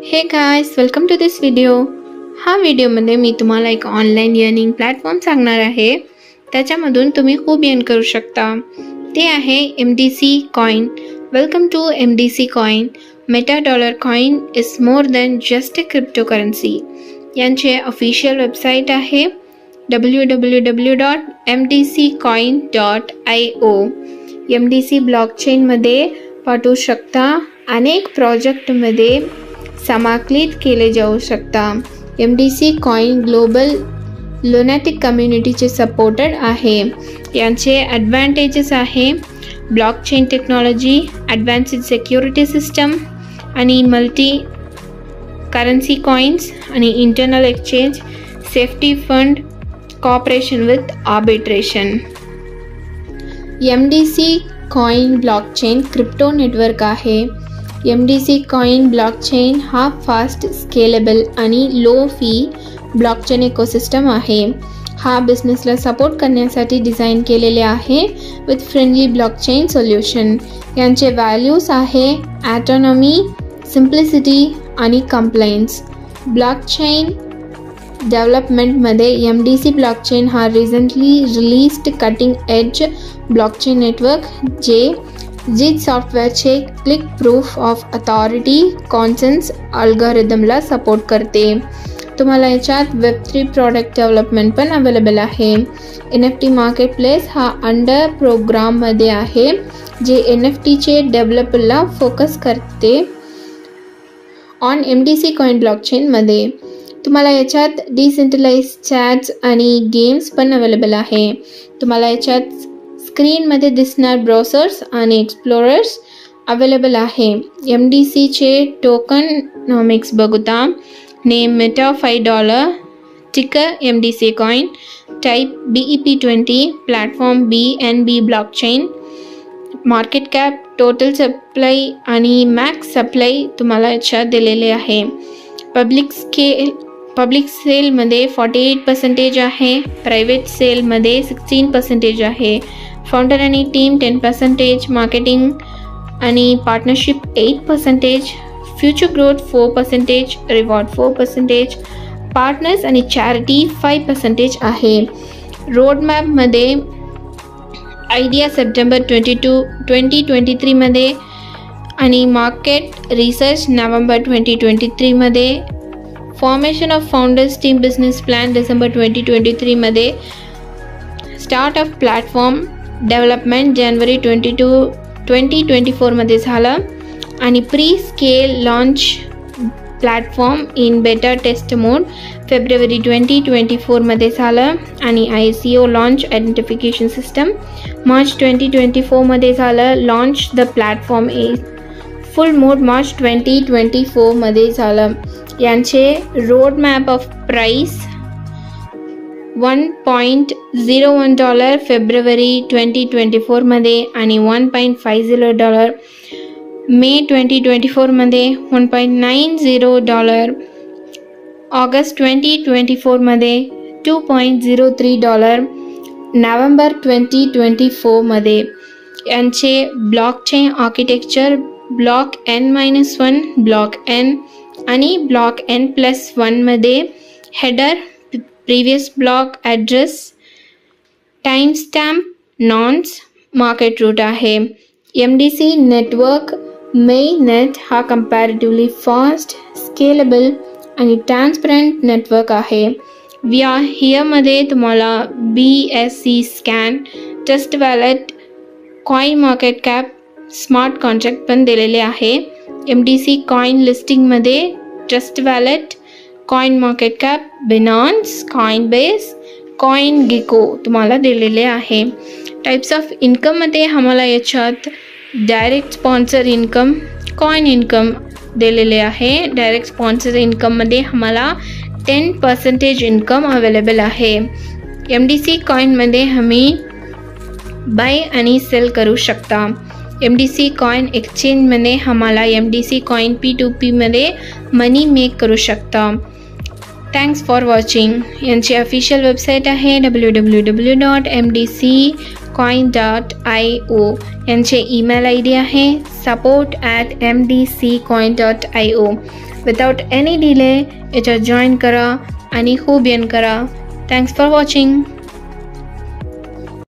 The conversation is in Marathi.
हे guys, welcome to this video. हा व्हिडिओमध्ये मी तुम्हाला एक ऑनलाईन अर्निंग प्लॅटफॉर्म सांगणार आहे. त्याच्यामधून तुम्ही खूप अर्न करू शकता. ते आहे MDC coin. Welcome to MDC coin. Meta dollar coin is more than just a cryptocurrency. यांचे ऑफिशियल वेबसाईट आहे www.mdccoin.io. MDC ब्लॉकचेनमध्ये पाठवू शकता. अनेक प्रोजेक्टमध्ये समाकलित केले जाऊ शकता. MDC कॉइन ग्लोबल लुनॅटिक कम्युनिटीचे सपोर्टेड आहे. यांचे ॲडव्हान्टेजेस आहे blockchain technology, advanced security system आणि मल्टी करन्सी कॉइन्स आणि internal exchange, safety fund, cooperation with arbitration. MDC coin blockchain crypto network आहे. MDC कॉइन ब्लॉकचेन हा फास्ट, स्केलेबल आणि लो फी ब्लॉकचेन इकोसिस्टम आहे. हा बिझनेसला सपोर्ट करण्यासाठी डिझाईन केलेले आहे विथ फ्रेंडली ब्लॉकचेन सोल्युशन. यांचे व्हॅल्यूज आहे ॲटॉनॉमी, सिम्प्लिसिटी आणि कंप्लायन्स. ब्लॉकचेन डेव्हलपमेंटमध्ये MDC ब्लॉकचेन हा recently released cutting edge blockchain network जे सॉफ्टवेअरचे click proof of authority consensus अल्गोरिदमला सपोर्ट करते. तुम्हाला याच्यात Web3 प्रॉडक्ट डेव्हलपमेंट पण अवेलेबल आहे. NFT मार्केट प्लेस हा अंडर प्रोग्राममध्ये आहे जे NFTचे डेव्हलपरला फोकस करते. ऑन MDC कॉइन ब्लॉकचेनमध्ये तुम्हाला याच्यात डिसेंट्रलाइज चॅट्स आणि गेम्स पण अवेलेबल आहे. तुम्हाला याच्यात स्क्रीनमध्ये दिसणार ब्राउझर्स आणि एक्सप्लोरर्स अवेलेबल आहे. MDCचे टोकनॉमिक्स बघता. नेम मेटा $5, टिकर MDC coin, type BEP20, platform BNB blockchain, market cap, total supply आणि मॅक्स सप्लाय तुम्हाला याच्यात दिलेले आहे. पब्लिक सेलमध्ये 48% आहे. प्रायव्हेट सेलमध्ये 16% आहे. फाउंडर आणि टीम 10%, मार्केटिंग आणि partnership 8%, future growth 4%, reward 4%, partners आणि चॅरिटी 5% आहे. रोडमॅपमध्ये आयडिया सप्टेंबर 2023मध्ये आणि मार्केट रिसर्च नोव्हेंबर 2023मध्ये. Formation of founders team business plan December 2023मध्ये. स्टार्ट ऑफ प्लॅटफॉर्म डेव्हलपमेंट जानेवारी 2024मध्ये झालं आणि pre scale launch platform in beta test mode फेब्रुवारी 2024मध्ये झालं आणि ICO launch identification system March 2024मध्ये झालं. Launch the platform in full मोड मार्च 2024मध्ये झालं. यांचे रोड मॅप ऑफ प्राईस $1.01 फेब्रुवारी 2024मध्ये आणि $1.50 मे 2024मध्ये, $1.90 ऑगस्ट 2024मध्ये, $2.03 नोव्हेंबर 2024मध्ये. यांचे blockchain architecture block N-1, block N आणि ब्लॉक N+1 मध्ये. Header, previous block address, time stamp, nonce, market root आहे. MDC नेटवर्क मेननेट हा कंपॅरेटिव्हली फास्ट, स्केलेबल आणि ट्रान्सपरंट नेटवर्क आहे. हिअरमध्ये तुम्हाला BSC scan, Trust Wallet, CoinMarketCap, smart contract पण दिलेले आहे. MDC कॉइन लिस्टिंगमध्ये Trust Wallet, CoinMarketCap, Binance, Coinbase, CoinGecko तुम्हाला दिलेले आहे. टाईप्स ऑफ इन्कममध्ये आम्हाला याच्यात direct sponsor income, coin income दिलेले आहे. डायरेक्ट स्पॉन्सर इन्कममध्ये आम्हाला 10% इन्कम अवेलेबल आहे. MDC कॉइनमध्ये आम्ही बाय आणि सेल करू शकता. MDC कॉइन एक्सचेंजमध्ये आम्हाला MDC कॉइन P2P मध्ये मनी मेक करू शकता. Thanks for watching. यांची अफिशियल वेबसाईट आहे www.mdccoin.io. यांचे ईमेल ID आहे support@mdccoin.io. विदाउट एनी डिले याच्यात जॉईन करा आणि खूप येण करा. Thanks for watching.